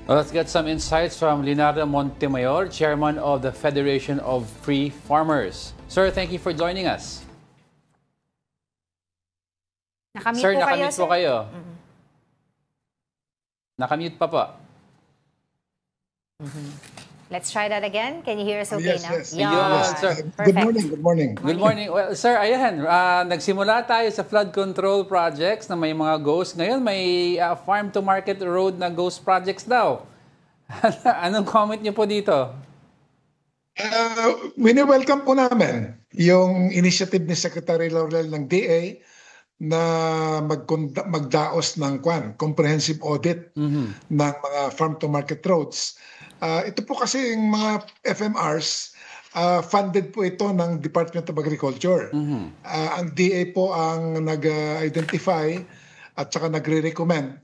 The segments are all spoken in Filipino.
Well, let's get some insights from Leonardo Montemayor, Chairman of the Federation of Free Farmers. Sir, thank you for joining us. Nakamute Sir, po kayo, nakamute po kayo. Nakamute pa po. Let's try that again. Can you hear us okay now? Yes. Yes, sir. Good morning. Good morning. Good morning. Well, sir, ayan, nagsimula tayo sa flood control projects na may mga ghosts. Ngayon, may farm-to-market road na ghost projects daw. Anong comment niyo po dito? Wini-welcome po namin yung initiative ni Secretary Laurel ng DA na magdaos ng comprehensive audit ng mga farm-to-market roads. Ito po kasi yung mga FMRs, funded po ito ng Department of Agriculture. Ang DA po ang nag-identify at saka nagre-recommend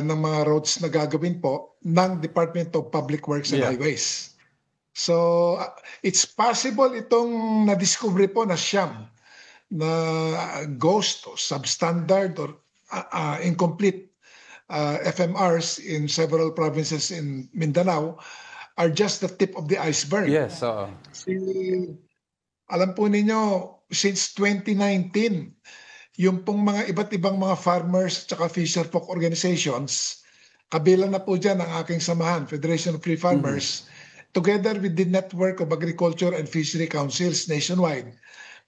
ng mga roads na gagawin po ng Department of Public Works and Highways. So, it's possible itong na-discover po na siyam na ghost or substandard or incomplete FMRs in several provinces in Mindanao are just the tip of the iceberg. Yes. Alam po ninyo, since 2019, yung pong mga iba't ibang mga farmers at fisherfolk organizations, kabilang na po dyan ang aking samahan, Federation of Free Farmers, together with the Network of Agriculture and Fishery Councils nationwide.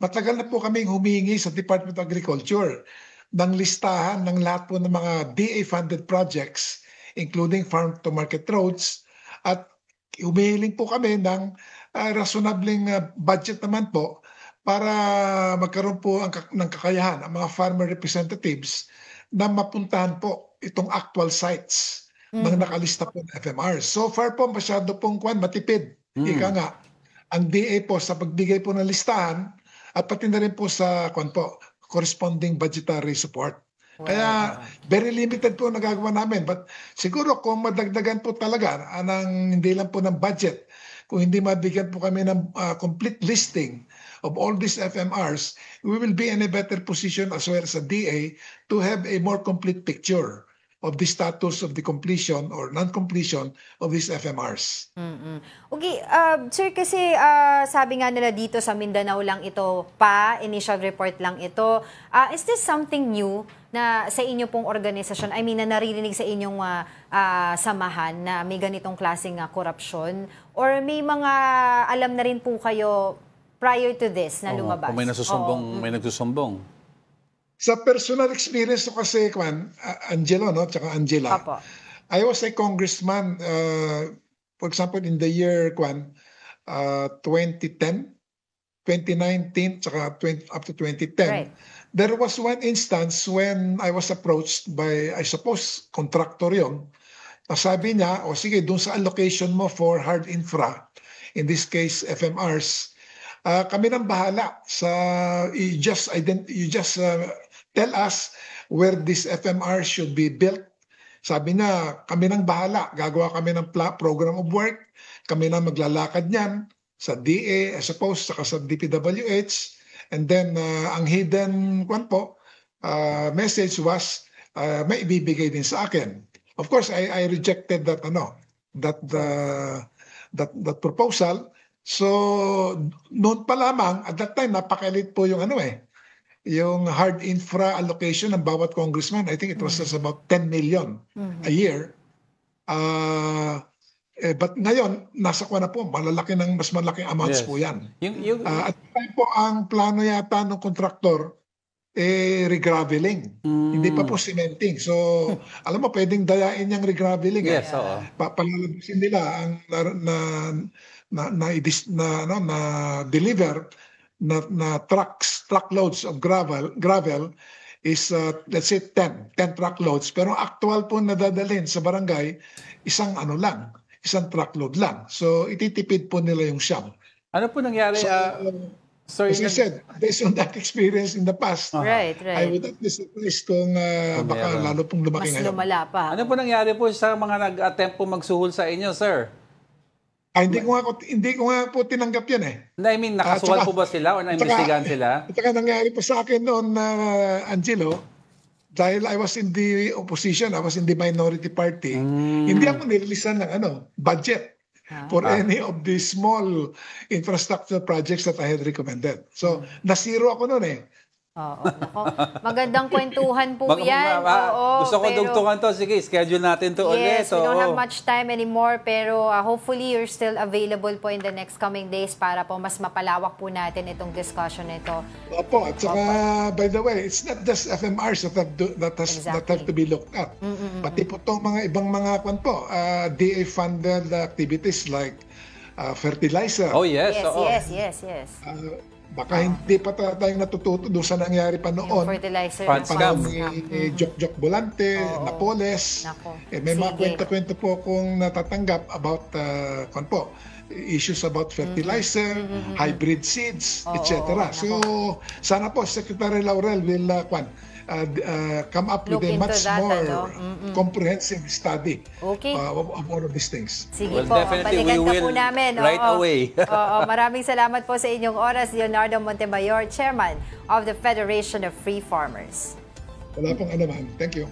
Matagal na po kaming humingi sa Department of Agriculture ng listahan ng lahat po ng mga DA-funded projects, including farm-to-market roads, at humihiling po kami ng rasonableng budget naman po para magkaroon po ng kakayahan ang mga farmer representatives na mapuntahan po itong actual sites ng nakalista po ng FMR. So far po, masyado pong matipid. Ika nga, ang DA po sa pagbigay po ng listahan at pati na rin po sa corresponding budgetary support. Kaya very limited po nagagawa namin. But siguro kung madagdagan po talaga hindi lang po ng budget, kung hindi mabigyan po kami ng complete listing of all these FMRs, we will be in a better position as well as a DA to have a more complete picture of the status of the completion or non-completion of these FMRs. Okay, sir, kasi sabi nga nila dito sa Mindanao lang ito initial report lang ito. Is this something new na sa inyo pong organisasyon? I mean, na naririnig sa inyong samahan na may ganitong klaseng korupsyon? Or may mga alam na rin po kayo prior to this na lumabas? Kung may may nagsusumbong. Sa personal experience ko kasi, Angelo, tsaka Angela, Apo. I was a congressman, for example, in the year 2010, 2019, tsaka up to 2010. Right. There was one instance when I was approached by, I suppose, contractor yun. Sabi niya, sige, dun sa allocation mo for hard infra, in this case, FMRs, kami nang bahala sa you just tell us where this FMR should be built. Sabi niya, kami nang bahala. Gagawa kami ng program of work. Kami na maglalakad niyan sa DA, I suppose, saka sa DPWH. And then, ang hidden message was, may ibibigay din sa akin. Of course, I rejected that proposal. So, noon pa lamang, at that time, napakalit po yung yung hard infra allocation ng bawat congressman. I think it was just about 10 million a year. But ngayon, nasa na po, mas malaking amounts po yan. At time po, ang plano yata ng kontraktor, regraveling. Hindi pa po cementing. So, alam mo, pwedeng dayain yung regraveling. Yes, Palalabasin nila ang deliver na truckloads of gravel is let's say 10 truckloads, pero actual po nadadalhin sa barangay isang truckload lang. So ititipid po nila yung siyam. Ano po nangyari? As I said, based on that experience in the past, right. I would not be surprised kung baka lalo pong lumaki ngayon. Mas lumala pa. Ano po nangyari po sa mga nag-attempt po magsuhol sa inyo, sir? Hindi ko nga po tinanggap yan I mean, nakasuwal po ba sila o naimbestigahan sila? At saka nangyari po sa akin noon, Angelo, dahil I was in the opposition, I was in the minority party, hindi ako nililisan ng budget for any of the small infrastructure projects that I had recommended. So, na-zero ako noon eh. Oo, nako. Magandang kwentuhan po yan. Oo, gusto ko dugtungan to. Sige, schedule natin to ulit. Yes, we don't have much time anymore, pero hopefully you're still available po in the next coming days para po mas mapalawak po natin itong discussion nito. Opo, at saka, by the way, it's not just FMRs that have to be looked at. Pati po itong mga ibang mga DA-funded activities like fertilizer. Oh, yes. Yes. Baka hindi pa tayong natututo doon sa nangyari pa noon. Yung fertilizer. Panahon ni Jok Volante, Napoles. May mga kwento-kwento po kung natatanggap about issues about fertilizer, hybrid seeds, etc. So, sana po Secretary Laurel will come up with a much more comprehensive study of all of these things. Sige well, po, definitely we balikan ka will po namin. right away. Maraming salamat po sa inyong oras, Leonardo Montemayor, Chairman of the Federation of Free Farmers. Wala pong anuman. Thank you.